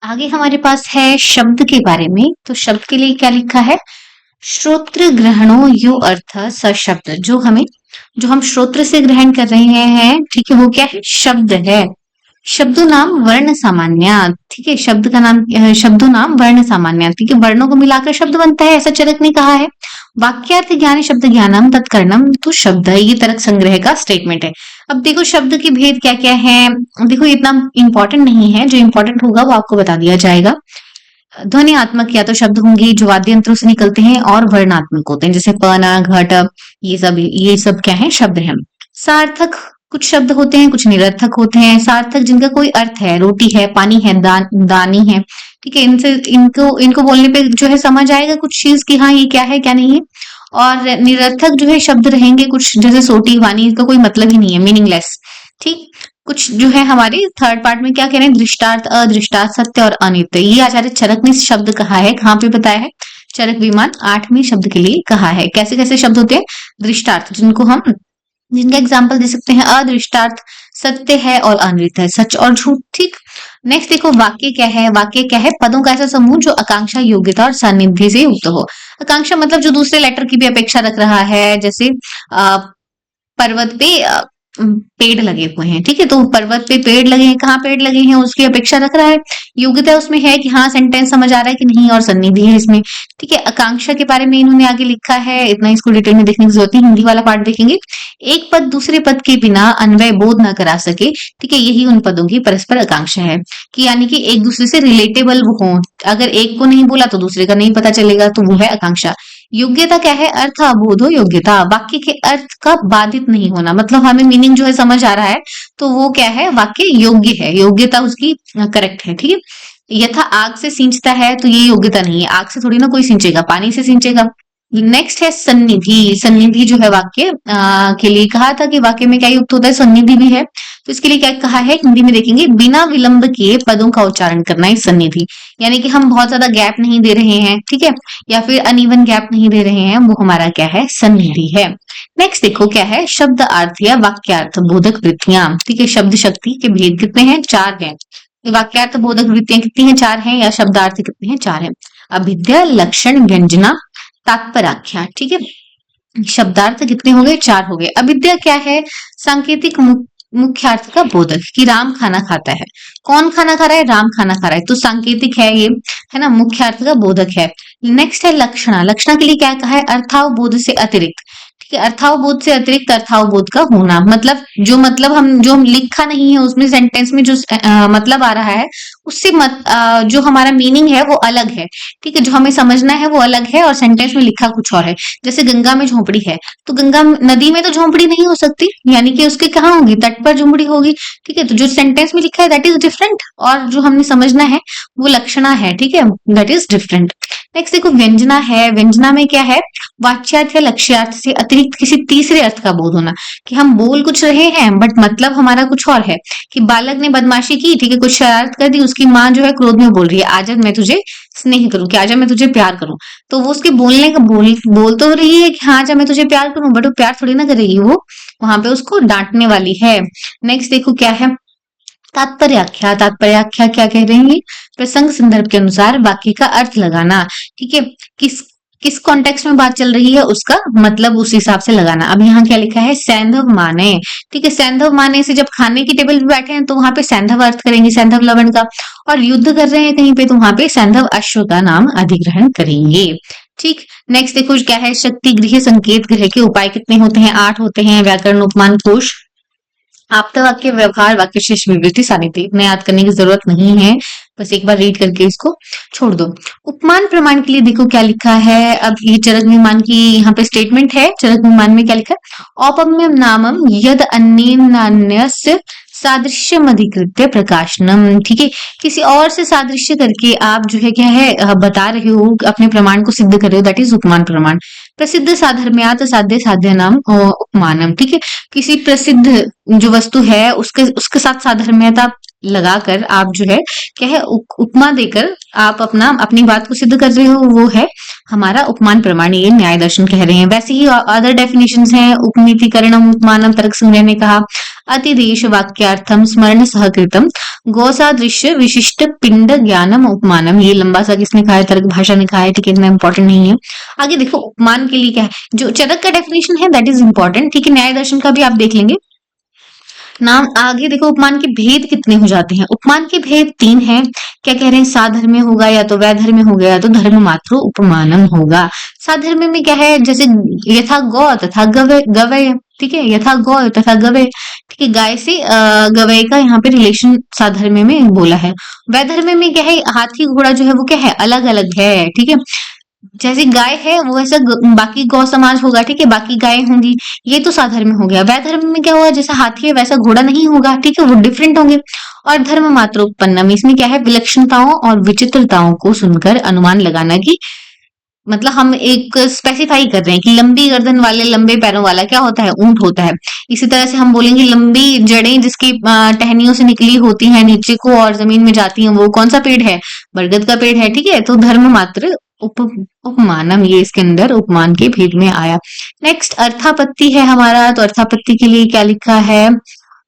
आगे हमारे पास है शब्द के बारे में। तो शब्द के लिए क्या लिखा है? श्रोत्र ग्रहणो यो अर्थ सशब्द। जो हम श्रोत्र से ग्रहण कर रहे हैं, ठीक है, वो क्या है? शब्द है। शब्दों नाम वर्ण सामान्य। ठीक है, शब्दों नाम वर्ण सामान्य। ठीक है, वर्णों को मिलाकर शब्द बनता है, ऐसा चरक ने कहा है। वाक्यार्थ ज्ञान शब्द ज्ञानम तत्कर्णम तो शब्द है, ये तर्क संग्रह का स्टेटमेंट है। अब देखो शब्द के भेद क्या क्या है। देखो इतना इंपॉर्टेंट नहीं है, जो इंपॉर्टेंट होगा वो आपको बता दिया जाएगा। ध्वनियात्मक या तो शब्द होंगे जो वाद्य यंत्रों से निकलते हैं, और वर्णात्मक होते हैं जैसे प न घट। ये सब क्या है? शब्द है। सार्थक कुछ शब्द होते हैं, कुछ निरर्थक होते हैं। सार्थक जिनका कोई अर्थ है, रोटी है, पानी है, दानी है। ठीक है, इनसे इनको इनको बोलने पे जो है समझ आएगा कुछ चीज की हाँ ये क्या है क्या नहीं है। और निरर्थक जो है शब्द रहेंगे कुछ, जैसे सोटी वाणी, इसका कोई मतलब ही नहीं है, मीनिंगलेस। ठीक। कुछ जो है हमारे थर्ड पार्ट में क्या कह रहे हैं? दृष्टार्थ, अदृष्टार्थ, सत्य और अनित्य। ये आचार्य चरक ने शब्द कहा है, कहाँ पे बताया है? चरक विमान 8वें शब्द के लिए कहा है। कैसे कैसे शब्द होते हैं? दृष्टार्थ, जिनका एग्जाम्पल दे सकते हैं। अदृष्टार्थ सत्य है और अनृत है, सच और झूठ। ठीक। नेक्स्ट देखो वाक्य क्या है? वाक्य क्या है? पदों का ऐसा समूह जो आकांक्षा, योग्यता और सानिध्य से युक्त हो। आकांक्षा मतलब जो दूसरे लेटर की भी अपेक्षा रख रहा है, जैसे पर्वत पे पेड़ लगे हुए हैं। ठीक है, तो पर्वत पे पेड़ लगे हैं, कहाँ पेड़ लगे हैं उसकी अपेक्षा रख रहा है। योग्यता उसमें है कि हाँ सेंटेंस समझ आ रहा है कि नहीं, और सन्निधि है इसमें। ठीक है, आकांक्षा के बारे में इन्होंने आगे लिखा है, इतना इसको डिटेल में देखने की जरूरत नहीं, हिंदी वाला पार्ट देखेंगे। एक पद दूसरे पद के बिना अन्वय बोध न करा सके। ठीक है, यही उन पदों की परस्पर आकांक्षा है, कि यानी कि एक दूसरे से रिलेटेबल वो हो। अगर एक को नहीं बोला तो दूसरे का नहीं पता चलेगा, तो वो है आकांक्षा। योग्यता क्या है? अर्थ अबोधो योग्यता, वाक्य के अर्थ का बाधित नहीं होना, मतलब हमें मीनिंग जो है समझ आ रहा है, तो वो क्या है? वाक्य योग्य है, योग्यता उसकी करेक्ट है। ठीक है, यथा आग से सींचता है, तो ये योग्यता नहीं है, आग से थोड़ी ना कोई सींचेगा, पानी से सींचेगा। नेक्स्ट है सन्निधि। सन्निधि जो है वाक्य के लिए कहा था कि वाक्य में क्या युक्त होता है? सन्निधि भी है। तो इसके लिए क्या कहा है? हिंदी में देखेंगे, बिना विलंब किए पदों का उच्चारण करना है सन्निधि, यानी कि हम बहुत ज्यादा गैप नहीं दे रहे हैं। ठीक है, या फिर अनइवन गैप नहीं दे रहे हैं, वो हमारा क्या है? सन्निधि है। नेक्स्ट देखो क्या है? शब्द अर्थ या वाक्यार्थ बोधक वृत्तियां। ठीक है, शब्द शक्ति के भेद कितने हैं? 4 हैं। वाक्यार्थ बोधक वृत्तियां कितनी हैं? 4 हैं। या शब्दार्थ कितने हैं? 4 हैं। अभिध्या, लक्षण, व्यंजना, तात्पर्याख्या। ठीक है, शब्दार्थ कितने हो गए? 4 हो गए। अविद्या क्या है? सांकेतिक मुख्यार्थ का बोधक, कि राम खाना खाता है। कौन खाना खा रहा है? राम खाना खा रहा है, तो सांकेतिक है ये, है ना, मुख्यार्थ का बोधक है। नेक्स्ट है लक्षणा। लक्षणा के लिए क्या कहा है? अर्थावबोध से अतिरिक्त। ठीक है, अर्थावबोध से अतिरिक्त अर्थावबोध का होना, मतलब जो हम लिखा नहीं है उसमें सेंटेंस में जो मतलब आ रहा है, उससे जो हमारा मीनिंग है वो अलग है। ठीक है, जो हमें समझना है वो अलग है और सेंटेंस में लिखा कुछ और है। जैसे गंगा में झोपड़ी है, तो गंगा नदी में तो झोपड़ी नहीं हो सकती, यानी कि उसके कहाँ होगी? तट पर झोपड़ी होगी। ठीक है, तो जो सेंटेंस में लिखा है दैट इज डिफरेंट, और जो हमने समझना है वो लक्षणा है। ठीक है, दैट इज डिफरेंट। नेक्स्ट देखो व्यंजना है। व्यंजना में क्या है? वाच्यार्थ या लक्ष्यार्थ से अतिरिक्त किसी तीसरे अर्थ का बोध होना, कि हम बोल कुछ रहे हैं बट मतलब हमारा कुछ और है। कि बालक ने बदमाशी की, ठीक है, कुछ शरारत कर दी, उसकी माँ जो है क्रोध में बोल रही है, आजा मैं तुझे स्नेह करूं, कि आजा मैं तुझे प्यार करूं। तो वो उसके बोलने का बोल तो रही है कि हाँ आजा मैं तुझे प्यार करूं, बट वो प्यार थोड़ी ना करेगी, वो वहां पे उसको डांटने वाली है। नेक्स्ट देखो क्या है? तात्पर्याख्या। तात्पर्याख्या क्या कह रहे हैं? प्रसंग संदर्भ के अनुसार वाक्य का अर्थ लगाना। ठीक है, किस कॉन्टेक्स्ट में बात चल रही है उसका मतलब उस हिसाब से लगाना। अब यहाँ क्या लिखा है? सैंधव माने। ठीक है, सैंधव माने से जब खाने की टेबल पे बैठे हैं तो वहां पे सैंधव अर्थ करेंगे, सैंधव लवण का। और युद्ध कर रहे हैं कहीं पे, तो वहां पे सैंधव अश्व का नाम अधिग्रहण करेंगे। ठीक। नेक्स्ट देखो क्या है? शक्ति गृह, संकेत गृह के उपाय कितने होते हैं? 8 होते हैं। व्याकरण, उपमान, कोश, आप्त वाक्य, व्यवहार, वाक्य शेष, विवृति, सानिध्य। इतने याद करने की जरूरत नहीं है, बस एक बार रीड करके इसको छोड़ दो। उपमान प्रमाण के लिए देखो क्या लिखा है। अब ये चरक विमान की यहाँ पे स्टेटमेंट है। चरक विमान में क्या लिखा है? औपम्यम नामम यद अन्यस्य सादृश्यम अधिकृत्य प्रकाशनम। ठीक है, किसी और से सादृश्य करके आप जो है क्या है बता रहे हो, अपने प्रमाण को सिद्ध कर रहे हो, दैट इज उपमान प्रमाण। प्रसिद्ध साधर्म्यात साध्य साध्य नाम उपमानम। ठीक है, किसी प्रसिद्ध जो वस्तु है उसके साथ साधर्म्यता लगाकर आप जो है क्या है उपमा देकर आप अपनी बात को सिद्ध कर रहे हो, वो है हमारा उपमान प्रमाण। ये न्याय दर्शन कह रहे हैं। वैसे ही अदर डेफिनेशंस हैं। उपनीतिकरणम, उपमानम, तर्क संग्रह ने कहा। अतिदेश वाक्यार्थम, स्मरण सहकृतम, गौ सादृश्य विशिष्ट पिंड ज्ञानम उपमानम, ये लंबा सा किसने कहा है, तर्क भाषा ने कहा है, ठीक है, इतना इंपॉर्टेंट नहीं है। आगे देखो उपमान के लिए क्या है, जो चरक का डेफिनेशन है दैट इज इंपॉर्टेंट, ठीक है, न्याय दर्शन का भी आप देख लेंगे। नाम आगे देखो उपमान के भेद कितने हो जाते हैं, उपमान के भेद 3 हैं। क्या कह रहे हैं, साधर्म्य होगा या तो वैधर्म्य हो गया, या तो धर्म मात्र उपमानम होगा। साधर्म्य में क्या है, जैसे यथा गौ तथा गवय गवय, ठीक है, यथा गौ तथा गवय, ठीक है, गाय से गवय का यहाँ पे रिलेशन साधर्म्य में बोला है। वैधर्म्य में क्या है, हाथी घोड़ा जो है वो क्या है, अलग अलग है, ठीक है, जैसे गाय है वो वैसा बाकी गौ समाज होगा, ठीक है, बाकी गाय होंगी, ये तो साधर्म में हो गया। वैधर्म में क्या हुआ, जैसा हाथी है वैसा घोड़ा नहीं होगा, ठीक है, वो डिफरेंट होंगे। और धर्म मात्र उत्पन्नम, इसमें क्या है, विलक्षणताओं और विचित्रताओं को सुनकर अनुमान लगाना की, मतलब हम एक स्पेसिफाई कर रहे हैं कि लंबी गर्दन वाले लंबे पैरों वाला क्या होता है, ऊंट होता है। इसी तरह से हम बोलेंगे लंबी जड़ें जिसकी टहनियों से निकली होती हैं नीचे को और जमीन में जाती हैं, वो कौन सा पेड़ है, बरगद का पेड़ है, ठीक है। तो धर्म मात्र उपमानम, ये इसके अंदर उपमान के भेद में आया। नेक्स्ट अर्थापत्ति है हमारा, तो अर्थापत्ति के लिए क्या लिखा है,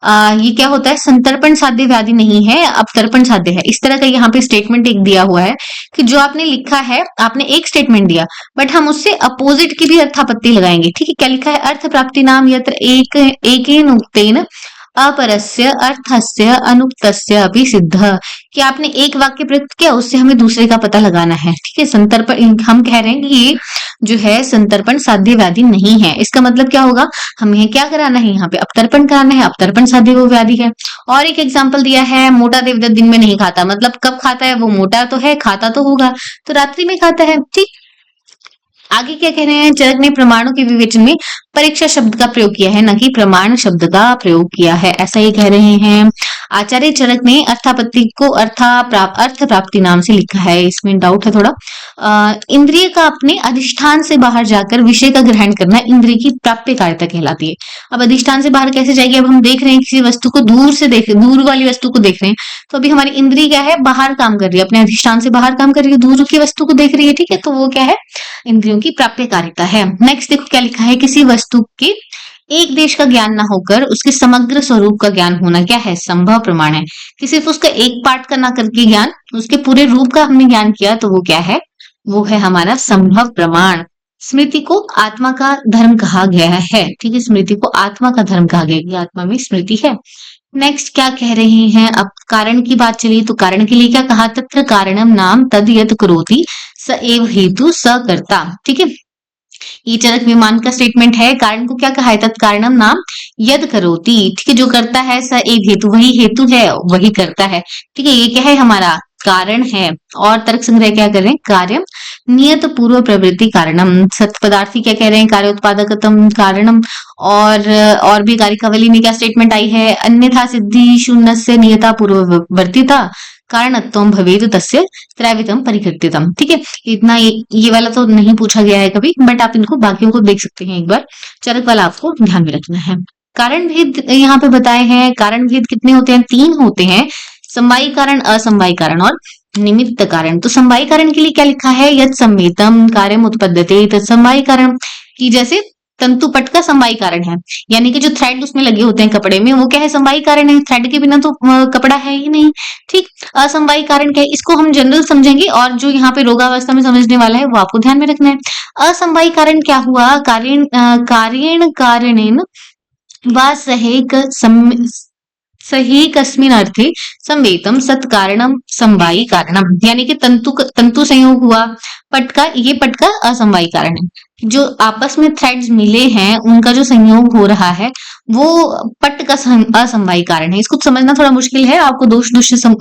ये क्या होता है, संतर्पण साध्य व्याधि नहीं है, अवतर्पण साध्य है। इस तरह का यहाँ पे स्टेटमेंट एक दिया हुआ है कि जो आपने लिखा है, आपने एक स्टेटमेंट दिया बट हम उससे अपोजिट की भी अर्थापत्ति लगाएंगे, ठीक है। क्या लिखा है, अर्थ प्राप्ति नाम यत्र एकेन उक्तेन अपरस्य अर्थस्य अनुक्तस्य अपि सिद्ध, कि आपने एक वाक्य प्रयुक्त किया उससे हमें दूसरे का पता लगाना है, ठीक है। संतर्पण हम कह रहे हैं कि ये जो है संतर्पण साध्य व्याधि नहीं है, इसका मतलब क्या होगा, हमें क्या कराना है, यहाँ पे अवतर्पण कराना है, अवतर्पण साध्य वो व्याधि है। और एक एग्जाम्पल दिया है, मोटा देवदत्त दिन में नहीं खाता, मतलब कब खाता है, वो मोटा तो है, खाता तो होगा, तो रात्रि में खाता है, ठीक। आगे क्या कह रहे हैं, चरक ने प्रमाणों के विवेचन में परीक्षा शब्द का प्रयोग किया है, न कि प्रमाण शब्द का प्रयोग किया है, ऐसा ये कह रहे हैं। आचार्य चरक ने अर्थापत्ति को अर्थ प्राप्ति नाम से लिखा है, इसमें डाउट है थोड़ा। इंद्रिय का अपने अधिष्ठान से बाहर जाकर विषय का ग्रहण करना इंद्रिय की प्राप्य कारिता कहलाती है। अब अधिष्ठान से बाहर कैसे जाएगी, अब हम देख रहे हैं किसी वस्तु को दूर से देख, दूर वाली वस्तु को देख रहे हैं, तो अभी हमारी इंद्रिय क्या है, बाहर काम कर रही है, अपने अधिष्ठान से बाहर काम कर रही है, दूर की वस्तु को देख रही है, ठीक है, तो वो क्या है, इंद्रियों की प्राप्यकारिता है। नेक्स्ट देखो क्या लिखा है, किसी वस्तु के एक देश का ज्ञान ना होकर उसके समग्र स्वरूप का ज्ञान होना क्या है, संभव प्रमाण है। कि सिर्फ उसका एक पार्ट का ना करके ज्ञान, उसके पूरे रूप का हमने ज्ञान किया तो वो क्या है, वो है हमारा संभव प्रमाण। स्मृति को आत्मा का धर्म कहा गया है, ठीक है, स्मृति को आत्मा का धर्म कहा गया है, आत्मा में स्मृति है। नेक्स्ट क्या कह रहे हैं, अब कारण की बात चली तो कारण के लिए क्या कहा, तत्र कारणम नाम तद यत् करोति स एव हेतु स कर्ता, ठीक है। ये चरक विमान का स्टेटमेंट है, कारण को क्या कहा है, तत्कारणम नाम यद करोति, ठीक है, जो करता है स एव हेतु, वही हेतु है, वही करता है, ठीक है, ये क्या है, हमारा कारण है। और तर्क संग्रह क्या कर रहे हैं, कार्यम नियत पूर्व प्रवृत्ति कारणम, सत्य पदार्थी क्या कह रहे हैं, कार्य उत्पादकतम कारणम। और भी कारिकावली में क्या स्टेटमेंट आई है, अन्यथा सिद्धि शून्य से नियता पूर्ववर्तीता कारणत्वम भवेद तस्य त्रैवितम परिकृत्यतम, ठीक है। इतना ये वाला तो नहीं पूछा गया है कभी, बट आप इनको बाकियों को देख सकते हैं एक बार, चरक वाला आपको ध्यान में रखना है। कारण भेद यहाँ पे बताए हैं, कारण भेद कितने होते हैं, 3 होते हैं, समवायी कारण, असमवायी कारण और निमित्त कारण। तो समवायी कारण के लिए क्या लिखा है, यत् सम्मितम कार्यम उत्पद्यते तत्समवायी कारण, की जैसे तंतुपट का समवायी कारण है, यानी कि जो थ्रेड उसमें लगे होते हैं कपड़े में, वो क्या है, समवायी कारण है, थ्रेड के बिना तो कपड़ा है ही नहीं, ठीक। असमवायी कारण क्या है, इसको हम जनरल समझेंगे, और जो यहाँ पे रोगावस्था में समझने वाला है वो आपको ध्यान में रखना है। असमवायी कारण क्या हुआ, कार्येण कारणेन वा सही कस्मिन अर्थे संवेतम सत्कारणम समवायी कारणम, यानी कि तंतु संयोग हुआ पट का, ये पट का असमवायी कारण है। जो आपस में थ्रेड्स मिले हैं उनका जो संयोग हो रहा है वो पट का असमवायी कारण है। इसको समझना थोड़ा मुश्किल है, आपको दोष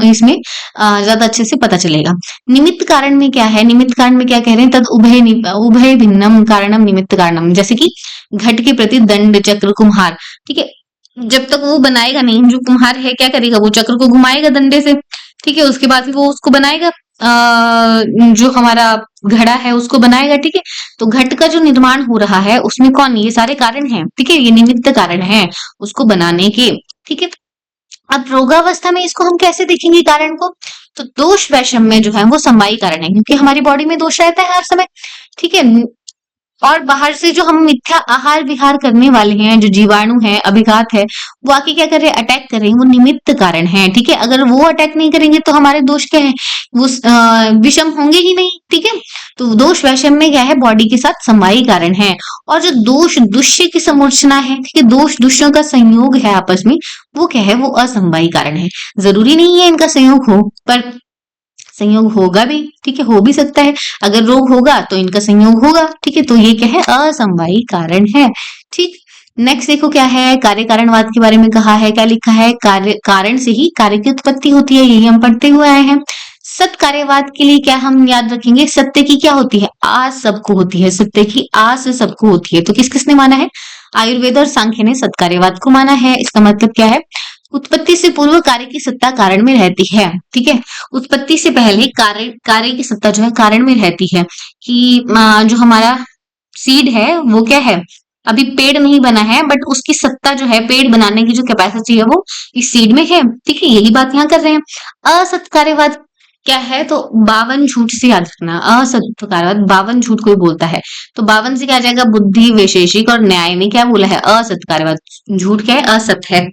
इसमें ज्यादा अच्छे से पता चलेगा। निमित्त कारण में क्या है, निमित्त कारण में क्या कह रहे हैं, तद उभय भिन्नम कारणम निमित्त कारणम, जैसे कि घट के प्रति दंड चक्र कुम्हार, ठीक है, जब तक वो बनाएगा नहीं, जो कुम्हार है क्या करेगा, वो चक्र को घुमाएगा डंडे से, ठीक है, उसके बाद वो उसको बनाएगा, जो हमारा घड़ा है उसको बनाएगा, ठीक है। तो घट का जो निर्माण हो रहा है उसमें कौन, ये सारे कारण हैं, ठीक है, ये निमित्त कारण है उसको बनाने के, ठीक है। अब रोगावस्था में इसको हम कैसे देखेंगे कारण को, तो दोष वैषम्य जो है वो समवायी कारण है, क्योंकि हमारी बॉडी में दोष रहता है हर समय, ठीक है। और बाहर से जो हम मिथ्या आहार विहार करने वाले हैं, जो जीवाणु है, अभिघात है, वो आके क्या कर रहे हैं, अटैक कर रहे हैं, वो निमित्त कारण है। ठीक है, अगर वो अटैक नहीं करेंगे तो हमारे दोष क्या है, वो विषम होंगे ही नहीं। ठीक है, तो दोष वैषम्य क्या है, बॉडी के साथ समवायी कारण है। और जो दोष दुष्य की समूर्चना है, ठीक है, दोष दुष्यों का संयोग है आपस में, वो क्या है, वो असमवायी कारण है। जरूरी नहीं है इनका संयोग हो, पर संयोग होगा भी। ठीक है, हो भी सकता है। अगर रोग होगा तो इनका संयोग होगा। ठीक है, तो ये क्या है, असमवायी कारण है। ठीक, नेक्स्ट देखो क्या है, कार्य कारणवाद के बारे में कहा है। क्या लिखा है, कार्य कारण से ही कार्य की उत्पत्ति होती है, यही हम पढ़ते हुए आए हैं। सत कार्यवाद के लिए क्या हम याद रखेंगे, सत्य की क्या होती है, आस सबको होती है, सत्य की आस सबको होती है। तो किस किसने माना है, आयुर्वेद और सांख्य ने सत्कार्यवाद को माना है। इसका मतलब क्या है, उत्पत्ति से पूर्व कार्य की सत्ता कारण में रहती है। ठीक है, उत्पत्ति से पहले कार्य कार्य की सत्ता जो है कारण में रहती है, कि जो हमारा सीड है वो क्या है, अभी पेड़ नहीं बना है, बट उसकी सत्ता जो है, पेड़ बनाने की जो कैपेसिटी है वो इस सीड में है। ठीक है, यही बात यहाँ कर रहे हैं। असत्कार्यवाद क्या है, तो 52 झूठ से याद रखना। असत्कार्यवाद 52 झूठ कोई बोलता है तो 52 से क्या आ जाएगा, बुद्धि वैशेषिक, और न्याय ने क्या बोला है, असत्कार्यवाद। झूठ क्या है, असत्य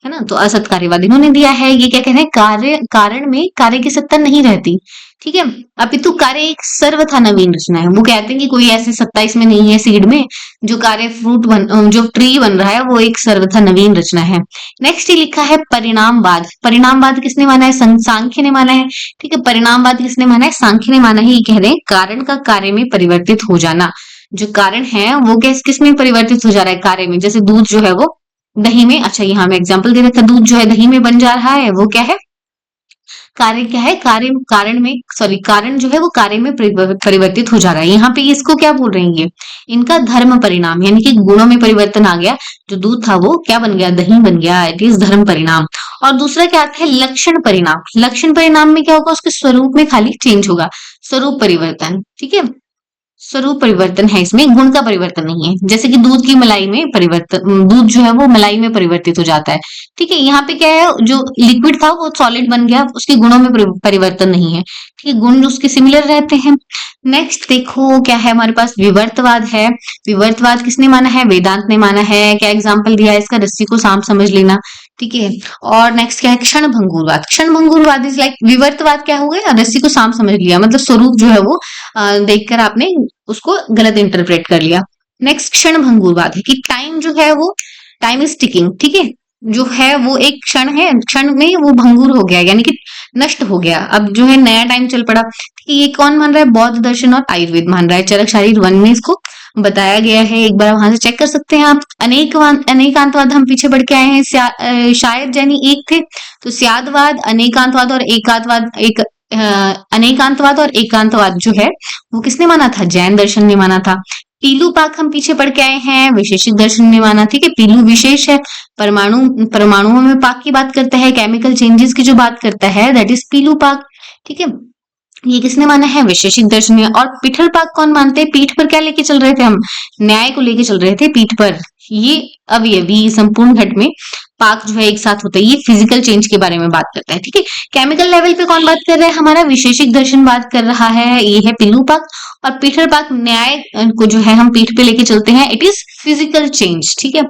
है ना, तो असत कार्यवाद इन्होंने दिया है। ये क्या कह रहे हैं, कार्य कारण में कार्य की सत्ता नहीं रहती। ठीक है, अपितु कार्य एक सर्वथा नवीन रचना है। वो कहते हैं कि कोई ऐसी सत्ता इसमें नहीं है सीड में, जो कार्य जो ट्री बन रहा है वो एक सर्वथा नवीन रचना है। नेक्स्ट ये लिखा है परिणामवाद। परिणामवाद किसने माना है, सांख्य ने माना है। ठीक है, परिणामवाद किसने माना है, सांख्य ने माना है। ये कह रहे हैं कारण का कार्य में परिवर्तित हो जाना। जो कारण है वो किस में परिवर्तित हो जा रहा है, कार्य में। जैसे दूध जो है वो दही में, अच्छा यहाँ मैं एग्जांपल दे रखा, दूध जो है दही में बन जा रहा है, वो क्या है, कार्य क्या है, कार्य कारण में, सॉरी, कारण जो है वो कार्य में परिवर्तित हो जा रहा है। यहाँ पे इसको क्या बोल रहे हैं, ये इनका धर्म परिणाम, यानी कि गुणों में परिवर्तन आ गया। जो दूध था वो क्या बन गया, दही बन गया। इट इज धर्म परिणाम। और दूसरा क्या आता है, लक्षण परिणाम। लक्षण परिणाम में क्या होगा, उसके स्वरूप में खाली चेंज होगा, स्वरूप परिवर्तन। ठीक है, स्वरूप परिवर्तन है इसमें, गुण का परिवर्तन नहीं है। जैसे कि दूध की मलाई में परिवर्तन, दूध जो है वो मलाई में परिवर्तित हो जाता है। ठीक है, यहाँ पे क्या है, जो लिक्विड था वो सॉलिड बन गया, उसके गुणों में परिवर्तन नहीं है। ठीक है, गुण उसके सिमिलर रहते हैं। नेक्स्ट देखो क्या है हमारे पास, विवर्तवाद है। विवर्तवाद किसने माना है, वेदांत ने माना है। क्या एग्जाम्पल दिया है इसका, रस्सी को सांप समझ लेना। ठीक है, और नेक्स्ट क्या है, क्षण भंगुरवाद। क्षण भंगुरवाद इज लाइक, विवर्तवाद क्या हो गया, रस्सी को सांप समझ लिया, मतलब स्वरूप जो है वो देखकर आपने उसको गलत इंटरप्रेट कर लिया। नेक्स्ट क्षण भंगुरवाद है, कि टाइम जो है वो, टाइम इज टिकिंग। ठीक है, जो है वो एक क्षण है, क्षण में वो भंगुर हो गया, यानी कि नष्ट हो गया। अब जो है नया टाइम चल पड़ा। ठीक है, ये कौन मान रहा है, बौद्ध दर्शन और आयुर्वेद मान रहा है। चरक शारीर 1 में इसको बताया गया है, एक बार वहां से चेक कर सकते हैं आप। अनेकांतवाद हम पीछे बढ़ के आए हैं, शायद जैनी एक थे, तो स्यादवाद, अनेकांतवाद और एकांतवाद, अनेकांतवाद और एकांतवाद जो है वो किसने माना था, जैन दर्शन ने माना था। पीलू पाक हम पीछे पढ़ के आए हैं, वैशेषिक दर्शन ने माना। ठीक है, पीलू विशेष है, परमाणुओं में पाक की बात करता है, केमिकल चेंजेस की जो बात करता है, दैट इज पीलू पाक। ठीक है, ये किसने माना है, वैशेषिक दर्शन ने। और पिठल पाक कौन मानते हैं, पीठ पर क्या लेके चल रहे थे हम, न्याय को लेके चल रहे थे पीठ पर। ये अवयवी संपूर्ण घट में पाक जो है एक साथ होता है, ये फिजिकल चेंज के बारे में बात करता है। ठीक है, केमिकल लेवल पे कौन बात कर रहा है, हमारा विशेषिक दर्शन बात कर रहा है, ये है पिल्लू पाक। और पीठल पाक न्याय को जो है हम पीठ पे लेके चलते हैं, इट इज फिजिकल चेंज। ठीक है,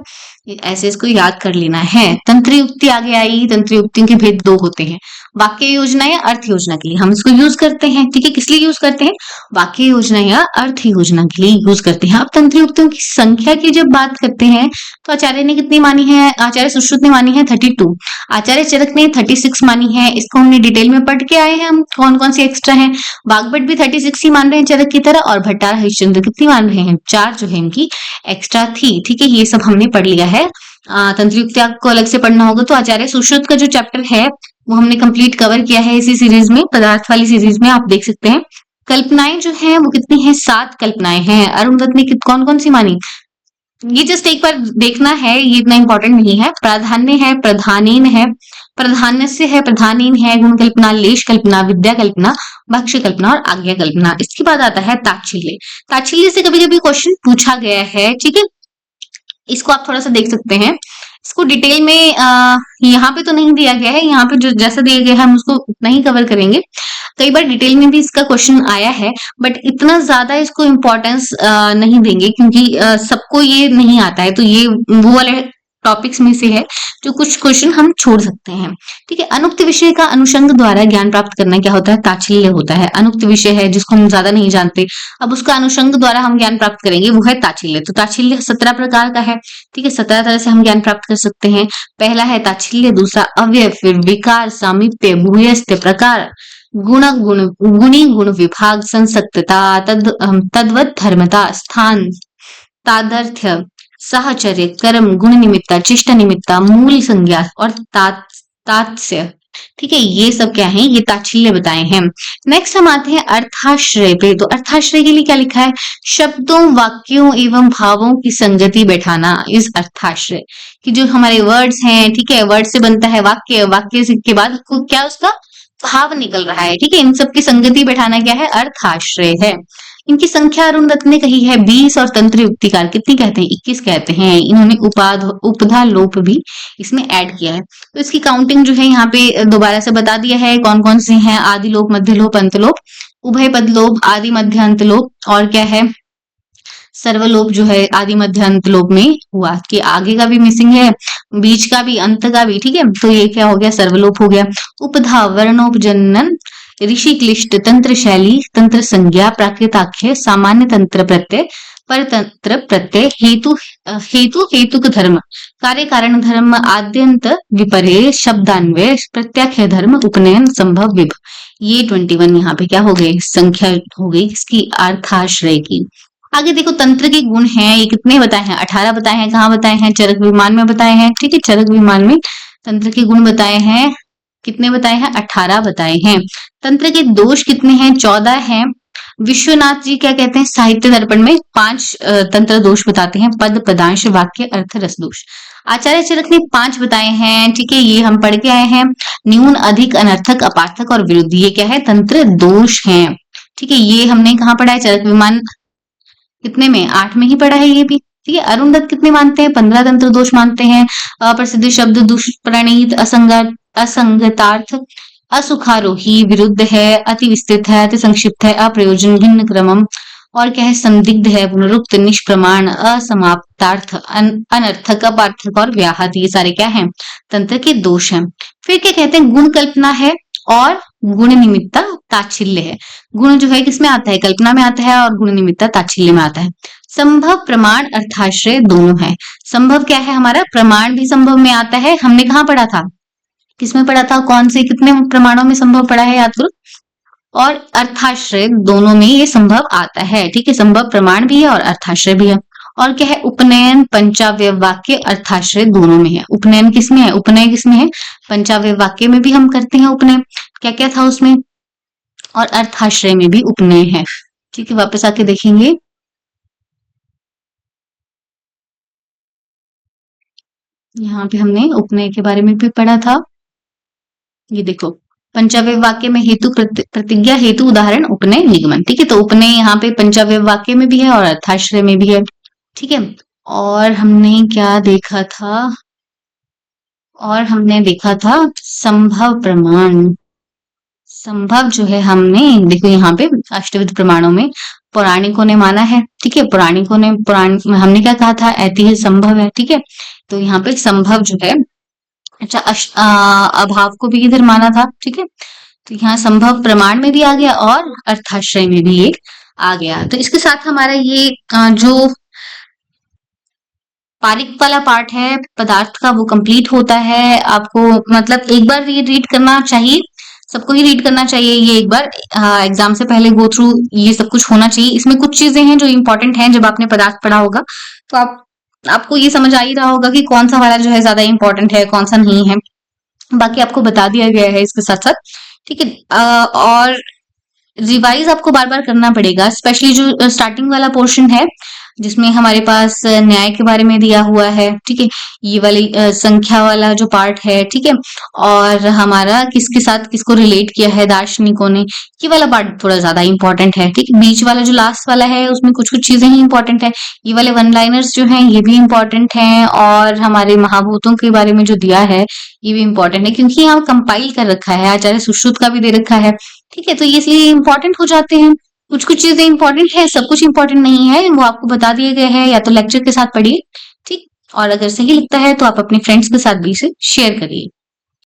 ऐसे इसको याद कर लेना है। तंत्र युक्ति आगे आई, तंत्र युक्तियों के भेद 2 होते हैं, वाक्य योजना या अर्थ योजना के लिए हम इसको यूज करते हैं। ठीक है, किस लिए यूज करते हैं, वाक्य योजना या अर्थ योजना के लिए यूज करते हैं। अब तंत्र युक्तियों की संख्या की जब बात करते हैं तो आचार्य ने कितनी मानी है, आचार्य सुश्रुत ने मानी है 32, आचार्य चरक ने 36 मानी है। इसको हमने डिटेल में पढ़ के आए हैं, हम कौन कौन सी एक्स्ट्रा है। बागभट्ट भी 36 ही मान रहे हैं चरक की तरह, और भट्टार हरिश्चंद्र कितनी मान रहे हैं, 4 जो है इनकी एक्स्ट्रा थी। ठीक है, ये सब हमने पढ़ लिया है। तंत्र युक्ति आपको अलग से पढ़ना होगा, तो आचार्य सुश्रुत का जो चैप्टर है वो हमने कंप्लीट कवर किया है इसी सीरीज में, पदार्थ वाली सीरीज में, आप देख सकते हैं। कल्पनाएं जो है वो कितनी है, 7 कल्पनाएं हैं। अरुण दत्त ने कौन कौन सी मानी, ये जस्ट एक बार देखना है, ये इतना इंपॉर्टेंट नहीं है। प्राधान्य है, प्रधानीन है, प्रधान्य से है, प्रधानीन है, गुण कल्पना, लेश कल्पना, विद्या कल्पना, भक्ष्य कल्पना और आज्ञा कल्पना। इसके बाद आता है ताच्छिल्य। ताच्छिल्य से कभी कभी क्वेश्चन पूछा गया है। ठीक है, इसको आप थोड़ा सा देख सकते हैं। इसको डिटेल में यहाँ पे तो नहीं दिया गया है, यहाँ पे जो जैसा दिया गया है हम उसको उतना ही कवर करेंगे। कई बार डिटेल में भी इसका क्वेश्चन आया है, बट इतना ज्यादा इसको इम्पोर्टेंस नहीं देंगे, क्योंकि सबको ये नहीं आता है, तो ये वो वाले टॉपिक्स में से है जो कुछ क्वेश्चन हम छोड़ सकते हैं। ठीक है, अनुक्त विषय का अनुषंग द्वारा ज्ञान प्राप्त करना क्या होता है? ताच्छल्य होता है। अनुक्त विषय है जिसको हम ज्यादा नहीं जानते, अब उसका अनुषंग द्वारा हम ज्ञान प्राप्त करेंगे, वो है ताच्छल्य। तो ताच्छल्य 17 प्रकार का है। ठीक है, 17 तरह से हम ज्ञान प्राप्त कर सकते हैं। पहला है ताच्छल्य, दूसरा अव्यय, फिर विकार, सामीप्य, भूयस्थ, प्रकार, गुणी गुण विभाग, संसक्तता, तद्वत धर्मता, स्थान, तादर्थ्य, साहचर्य, कर्म, गुण निमित्ता, चिष्ट निमित्ता, मूल संज्ञा और तात्स्य। ठीक है, ये सब क्या है? ये ताच्छल्य बताए हैं। नेक्स्ट हम आते हैं अर्थाश्रय पे। तो अर्थाश्रय के लिए क्या लिखा है? शब्दों, वाक्यों एवं भावों की संगति बैठाना इस अर्थाश्रय। कि जो हमारे वर्ड्स हैं, ठीक है, वर्ड से बनता है वाक्य, वाक्य के बाद क्या उसका भाव निकल रहा है। ठीक है, इन सब की संगति बैठाना क्या है? अर्थाश्रय है। इनकी संख्या अरुंधत ने कही है 20 और तंत्र युक्तिकार कितनी कहते हैं? 21 कहते हैं। इन्होंने उपधा लोप भी इसमें ऐड किया है। तो इसकी काउंटिंग जो है यहाँ पे दोबारा से बता दिया है कौन कौन से हैं। आदि लोप, मध्य लोप, अंत लोप, उभय पद लोप, आदि मध्य अंत लोप, और क्या है? सर्वलोप जो है आदि मध्य अंत लोप में हुआ। कि आगे का भी मिसिंग है, बीच का भी, अंत का भी। ठीक है, तो ये क्या हो गया? सर्वलोप हो गया। उपधा, वर्णोपजनन, ऋषि क्लिष्ट, तंत्र शैली, तंत्र संज्ञा, प्राकृताख्य, सामान्य तंत्र प्रत्यय, परतंत्र प्रत्यय, हेतु हेतुक धर्म, कार्य कारण धर्म, आद्यंत विपर्य, शब्दान्वय, प्रत्याख्य धर्म, उपनयन, संभव, विभ। ये 21 यहाँ पे क्या हो गए? संख्या हो गई इसकी अर्थाश्रय की। आगे देखो, तंत्र के गुण हैं, ये कितने बताए हैं? 18 बताए हैं। कहाँ बताए हैं? चरक विमान में बताए हैं। ठीक है, चरक विमान में तंत्र के गुण बताए हैं। कितने बताए हैं? 18 बताए हैं। तंत्र के दोष कितने हैं? 14 हैं। विश्वनाथ जी क्या कहते हैं साहित्य दर्पण में? 5 तंत्र दोष बताते हैं। पद, पदांश, वाक्य, अर्थ, रस दोष। आचार्य चरक ने 5 बताए हैं। ठीक है, ये हम पढ़ के आए हैं। न्यून, अधिक, अनर्थक, अपार्थक और विरुद्ध, ये क्या है? तंत्र दोष हैं। ठीक है, ये हमने कहाँ पढ़ा है? चरक विमान कितने में? 8 में ही पढ़ा है ये भी। ठीक है, अरुंधत कितने मानते हैं? 15 तंत्र दोष मानते हैं। अप्रसिद्ध शब्द, दुष्प्रणीत, असंगतार्थ, असुखारोही, विरुद्ध है, अति विस्तृत है, अति संक्षिप्त है, अप्रयोजन, भिन्न क्रमम, और क्या है? संदिग्ध है, पुनरुक्त, निष्प्रमाण, असमाप्तार्थ, अनर्थक, अपार्थक और व्याहत, ये सारे क्या हैं? तंत्र के दोष हैं। फिर क्या कहते हैं? गुण कल्पना है और गुण निमित्ता ताच्छल्य है। गुण जो है किसमें आता है? कल्पना में आता है, और गुण निमित्ता ताच्छल्य में आता है। संभव, प्रमाण, अर्थाश्रय दोनों है। संभव क्या है हमारा? प्रमाण भी संभव में आता है। हमने कहाँ पढ़ा था? किसमें पढ़ा था? कौन से कितने प्रमाणों में संभव पढ़ा है? याद करो। और अर्थाश्रय दोनों में ये संभव आता है। ठीक है, संभव प्रमाण भी है और अर्थाश्रय भी है। और क्या है? उपनयन, पंचावय वाक्य, अर्थाश्रय दोनों में है। उपनयन किसमें है? उपनय किसमें है? पंचावय वाक्य में भी हम करते हैं उपनय। क्या क्या था उसमें? और अर्थाश्रय में भी उपनय है। ठीक है, वापस आके देखेंगे। यहाँ पे हमने उपनय के बारे में भी पढ़ा था। ये देखो, पंचावय वाक्य में हेतु, प्रतिज्ञा, हेतु, उदाहरण, उपनय, निगमन। ठीक है, तो उपनय यहाँ पे पंचावय वाक्य में भी है और अर्थाश्रय में भी है। ठीक है, और हमने क्या देखा था? और हमने देखा था संभव प्रमाण। संभव जो है हमने देखो यहाँ पे अष्टविध प्रमाणों में पौराणिकों ने माना है। ठीक है, पौराणिकों ने हमने क्या कहा था? ऐतिह्य संभव है। ठीक है, तो यहाँ पे संभव जो है, अच्छा, अभाव को भी इधर माना था। ठीक है, तो यहाँ संभव प्रमाण में भी आ गया और अर्थाश्रय में भी एक आ गया। तो इसके साथ हमारा ये जो पारिक वाला पार्ट है पदार्थ का, वो कंप्लीट होता है। आपको मतलब एक बार ये रीड करना चाहिए, सबको ही रीड करना चाहिए ये एक बार एग्जाम से पहले गो थ्रू ये सब कुछ होना चाहिए। इसमें कुछ चीजें हैं जो इंपॉर्टेंट हैं, जब आपने पदार्थ पढ़ा होगा तो आपको ये समझ आ ही रहा होगा कि कौन सा वाला जो है ज्यादा इंपॉर्टेंट है, कौन सा नहीं है। बाकी आपको बता दिया गया है इसके साथ साथ। ठीक है, और रिवाइज आपको बार बार करना पड़ेगा, स्पेशली जो स्टार्टिंग वाला पोर्शन है जिसमें हमारे पास न्याय के बारे में दिया हुआ है। ठीक है, ये वाली संख्या वाला जो पार्ट है। ठीक है, और हमारा किसके साथ किसको रिलेट किया है दार्शनिकों ने, ये वाला पार्ट थोड़ा ज्यादा इंपॉर्टेंट है। ठीक है, बीच वाला जो लास्ट वाला है उसमें कुछ कुछ चीजें ही इंपॉर्टेंट है। ये वाले वन लाइनर्स जो हैं ये भी इंपॉर्टेंट हैं, और हमारे महाभूतों के बारे में जो दिया है ये भी इंपॉर्टेंट है, क्योंकि यहाँ कंपाइल कर रखा है, आचार्य सुश्रुत का भी दे रखा है। ठीक है, तो ये इसलिए इम्पोर्टेंट हो जाते हैं। कुछ कुछ चीजें इंपॉर्टेंट है, सब कुछ इंपॉर्टेंट नहीं है, वो आपको बता दिए गए हैं, या तो लेक्चर के साथ पढ़िए। ठीक, और अगर सही लगता है तो आप अपने फ्रेंड्स के साथ भी इसे शेयर करिए।